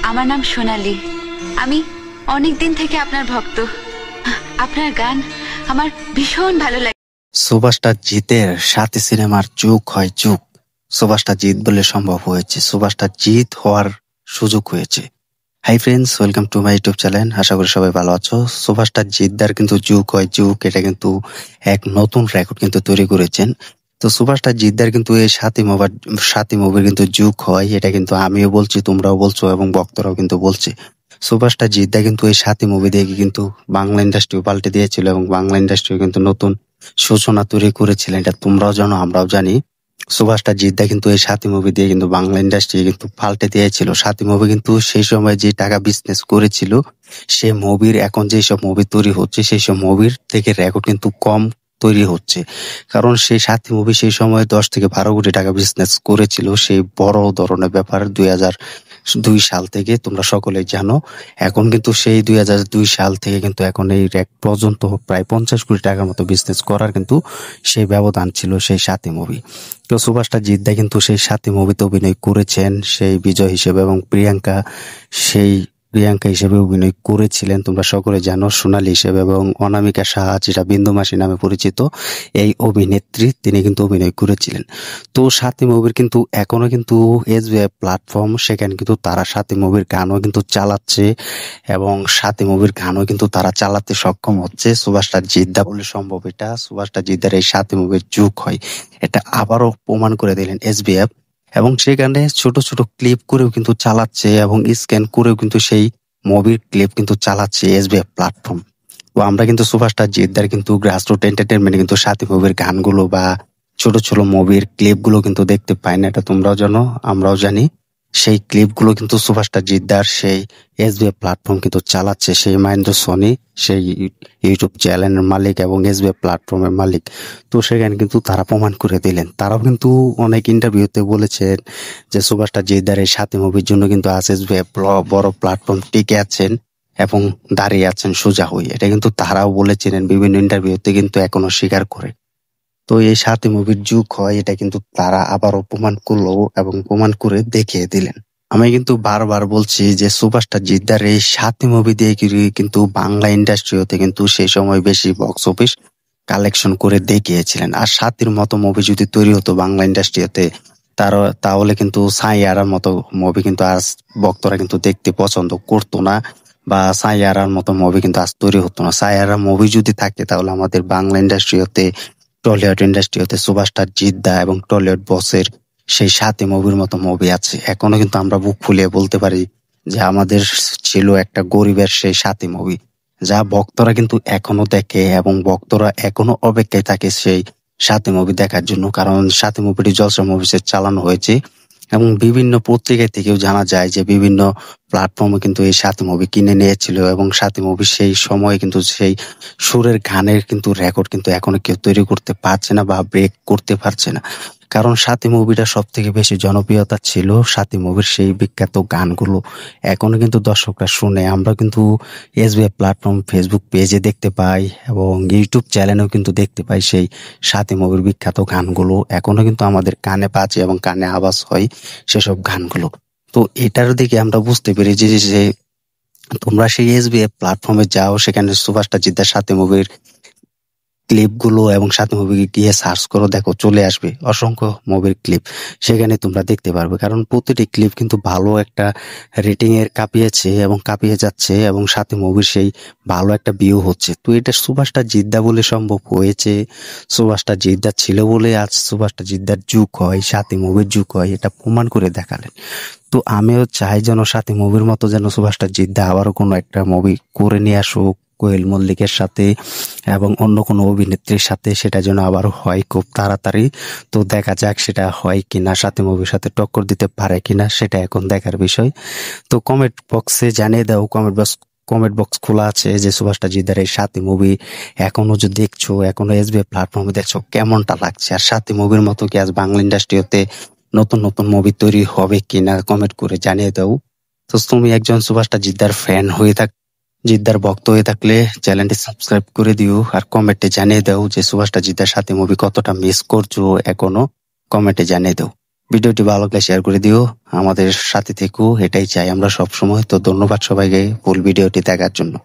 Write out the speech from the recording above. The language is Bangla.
আমার নাম সোনালী। আমি অনেক দিন থেকে আপনার ভক্ত। আপনার গান আমার ভীষণ ভালো লাগে। সুভাষটা জিতের সাথে সিনেমার যুগ হয় যুগ। সুভাষটা জিত বলে সম্ভব হয়েছে, সুভাষটা জিত হওয়ার সুযোগ হয়েছে। Hi friends, welcome to my YouTube channel. আশা করি সবাই ভালো আছো। সুভাষটা জিতদার কিন্তু যুগ হয় যুগ, এটা কিন্তু এক নতুন রেকর্ড কিন্তু তৈরি করেছেন। তো সুভাষটা জিতদার কিন্তু এই সাথী মুভির কিন্তু যুগ হয়, এটা কিন্তু আমিও বলছি, তোমরাও বলছো এবং ভক্তরাও কিন্তু বলছে। সুভাষটা জিতদা কিন্তু এই সাথী মুভি দেখে কিন্তু বাংলা ইন্ডাস্ট্রিও পাল্টে দিয়েছিল এবং বাংলা ইন্ডাস্ট্রিও কিন্তু নতুন সূচনা তৈরি করেছিলেন, এটা তোমরাও জানো, আমরাও জানি। সুভাষটা জিদ্দা কিন্তু এই সাথী মুভি দিয়ে কিন্তু বাংলা ইন্ডাস্ট্রি কিন্তু পাল্টে দিয়েছিল। সাথী মুভি কিন্তু সেই সময় যে টাকা বিজনেস করেছিল, সে মুভির এখন যেসব মুভি তৈরি হচ্ছে সেই সব মুভির থেকে রেকর্ড কিন্তু কম তৈরি হচ্ছে। কারণ সেই সাথী মুভি সেই সময় 10 থেকে 12 কোটি টাকা বিজনেস করেছিল। সেই বড় ধরনের ব্যাপার 2002 সাল থেকে, তোমরা সকলেই জানো। এখন কিন্তু সেই 2002 সাল থেকে কিন্তু এখন এই রেক পর্যন্ত প্রায় 50 কোটি টাকার মতো বিজনেস করার কিন্তু সেই ব্যবধান ছিল সেই সাথী মুভি। তো সুভাষটা জিদ্দা কিন্তু সেই সাথী মুভিতে অভিনয় করেছেন সেই বিজয় হিসেবে, এবং প্রিয়াঙ্কা হিসেবে অভিনয় করেছিলেন, তোমরা সকলে জানো, সোনালী হিসেবে, এবং অনামিকা সাহা, যেটা বিন্দু মাসি নামে পরিচিত এই অভিনেত্রী, তিনি কিন্তু অভিনয় করেছিলেন। তো সাথী মুভির কিন্তু এখনো কিন্তু এসবিআই প্ল্যাটফর্ম, সেখানে কিন্তু তারা সাথী মুভির গানও কিন্তু চালাচ্ছে এবং সাথী মুভির গানও কিন্তু তারা চালাতে সক্ষম হচ্ছে। সুভাষটা জিদ্দা বলে সম্ভব এটা। সুভাষটা জিদ্দার এই সাথী মুভির যুগ হয়, এটা আবারও প্রমাণ করে দিলেন এসবিএফ, এবং সেখানে ছোট ছোট ক্লিপ করেও কিন্তু চালাচ্ছে এবং স্ক্যান করেও কিন্তু সেই মুভির ক্লিপ কিন্তু চালাচ্ছে এসবিএফ প্ল্যাটফর্ম। তো আমরা কিন্তু সুভাষটা জিদ্দার কিন্তু গ্রাসরুট এন্টারটেনমেন্টে কিন্তু সাথী মুভির গানগুলো বা ছোট ছোট মুভির ক্লিপগুলো কিন্তু দেখতে পাই না, এটা তোমরাও জানো, আমরাও জানি। সেই ক্লিপগুলো কিন্তু সুভাষটা জিদ্দার সেই এসবিএফ প্ল্যাটফর্ম কিন্তু চালাচ্ছে, সেই মহেন্দ্র সোনি, সেই ইউটিউব চ্যানেলের মালিক এবং এসবিএফ প্ল্যাটফর্মের মালিক। তো সেখানে কিন্তু তারা প্রমাণ করে দিলেন। তারাও কিন্তু অনেক ইন্টারভিউতে বলেছেন যে সুভাষটা জিদ্দার এই সাথী মুভির জন্য কিন্তু আজ এসবিএফ বড় প্ল্যাটফর্ম টিকে আছেন এবং দাঁড়িয়ে আছেন সোজা হয়ে, এটা কিন্তু তারাও বলেছিলেন বিভিন্ন ইন্টারভিউতে, কিন্তু এখনো স্বীকার করে। তো এই সাথী মুভির যুগ হয়, এটা কিন্তু তারা আবারও প্রমাণ করলো এবং প্রমাণ করে দেখিয়ে দিলেন। আমি কিন্তু বারবার বলছি যে সুভাষটা জিদ্দার এই সাথী মুভি দিয়ে কিন্তু বাংলা ইন্ডাস্ট্রিতে কিন্তু সেই সময় বেশি বক্স অফিস কালেকশন করে দেখিয়েছিলেন। আর সাথীর মতো মুভি যদি তৈরি হতো বাংলা ইন্ডাস্ট্রিতে, তাহলে কিন্তু সাইয়ারার মতো মুভি কিন্তু আজ ভক্তরা কিন্তু দেখতে পছন্দ করতো না, বা সাইয়ারার মতো মুভি কিন্তু আজ তৈরি হতো না। সাইয়ারা মুভি যদি থাকে তাহলে আমাদের বাংলা ইন্ডাস্ট্রিতে, টলিউড ইন্ডাস্ট্রিতে সুভাষটা জিদ্দা এবং টলিউড বসের সেই সাথী মুভির মতো মুভি আছে। এখনো কিন্তু আমরা বুক ফুলিয়ে বলতে পারি যে আমাদের ছিল একটা গরিবের সেই সাথী মুভি, যা ভক্তরা কিন্তু এখনো দেখে এবং ভক্তরা এখনো অপেক্ষায় থাকে সেই সাথী মুভি দেখার জন্য। কারণ সাথী মুভিটি জলসা মুভিসে চালানো হয়েছে এবং বিভিন্ন পত্রিকা থেকেও জানা যায় যে বিভিন্ন প্ল্যাটফর্মে কিন্তু এই সাথী মুভি কিনে নিয়েছিল, এবং সাথী মুভি সেই সময় কিন্তু সেই সুরের গানের কিন্তু রেকর্ড কিন্তু এখনো কেউ তৈরি করতে পারছে না বা ব্রেক করতে পারছে না। কারণ সাথী মুভিটা সব থেকে বেশি জনপ্রিয়তা ছিল, সাথী মুভির সেই বিখ্যাত গানগুলো এখনো কিন্তু দর্শকরা শুনে। আমরা কিন্তু এসবিআই প্ল্যাটফর্ম, ফেসবুক পেজে দেখতে পাই এবং ইউটিউব চ্যানেলেও কিন্তু দেখতে পাই সেই সাথী মুভির বিখ্যাত গানগুলো এখনো কিন্তু আমাদের কানে বাজে এবং কানে আওয়াজ হয় সেসব গানগুলো। তো এটার দিকে আমরা বুঝতে পেরেছি যে তোমরা সেই এসবিএফ প্ল্যাটফর্মে যাও, সেখানে সুভাষটা জিদ্দার সাথী মুভির ক্লিপগুলো এবং সাথী মুভি গিয়ে সার্চ করো, দেখো চলে আসবে অসংখ্য মুভির ক্লিপ, সেখানে তোমরা দেখতে পারবে। কারণ প্রতিটি ক্লিপ কিন্তু ভালো একটা রেটিং এর কাঁপিয়েছে এবং কাঁপিয়ে যাচ্ছে, এবং সাথী মুভির সেই ভালো একটা ভিউ হচ্ছে। তো এটা সুভাষটা জিদ্দা বলে সম্ভব হয়েছে, সুভাষটা জিদ্দা ছিল বলে আজ সুভাষটা জিদ্দার যুগ হয়, সাথী মুভির যুগ হয়, এটা প্রমাণ করে দেখালেন। তো আমিও চাই যেন সাথী মুভির মতো যেন সুভাষটা জিদ্দা আবারও কোনো একটা মুভি করে নিয়ে আসুক কোয়েল মল্লিকের সাথে এবং অন্য কোনো অভিনেত্রীর সাথে, সেটা যেন আবার হয় খুব তাড়াতাড়ি। তো দেখা যাক সেটা হয় কিনা, সাথী মুভির সাথে টক্কর দিতে পারে কিনা, সেটা এখন দেখার বিষয়। তো কমেন্ট বক্সে জানিয়ে দাও, কমেন্ট বক্স খোলা আছে, যে সুভাষটা জিদ্দার এই সাথী মুভি এখনো যে দেখছো, এখনো এসবিআই প্ল্যাটফর্মে দেখছো, কেমনটা লাগছে? আর সাথী মুভির মতো কি আজ বাংলা ইন্ডাস্ট্রিতে নতুন নতুন মুভি তৈরি হবে কিনা কমেন্ট করে জানিয়ে দাও। তো তুমি একজন সুভাষটা জিদ্দার ফ্যান হয়ে জিদ্দার ভক্ত হয়ে থাকলে চ্যানেলটি সাবস্ক্রাইব করে দিও, আর কমেন্টে জানিয়ে দাও যে সুভাষটা জিদ্দার সাথে মুভি কতটা মিস করছো এখনো, কমেন্টে জানিয়ে দাও। ভিডিওটি ভালো লাগলে শেয়ার করে দিও, আমাদের সাথে থেকো, এটাই চাই আমরা সব সময়। তো ধন্যবাদ সবাইকে ফুল ভিডিওটি দেখার জন্য।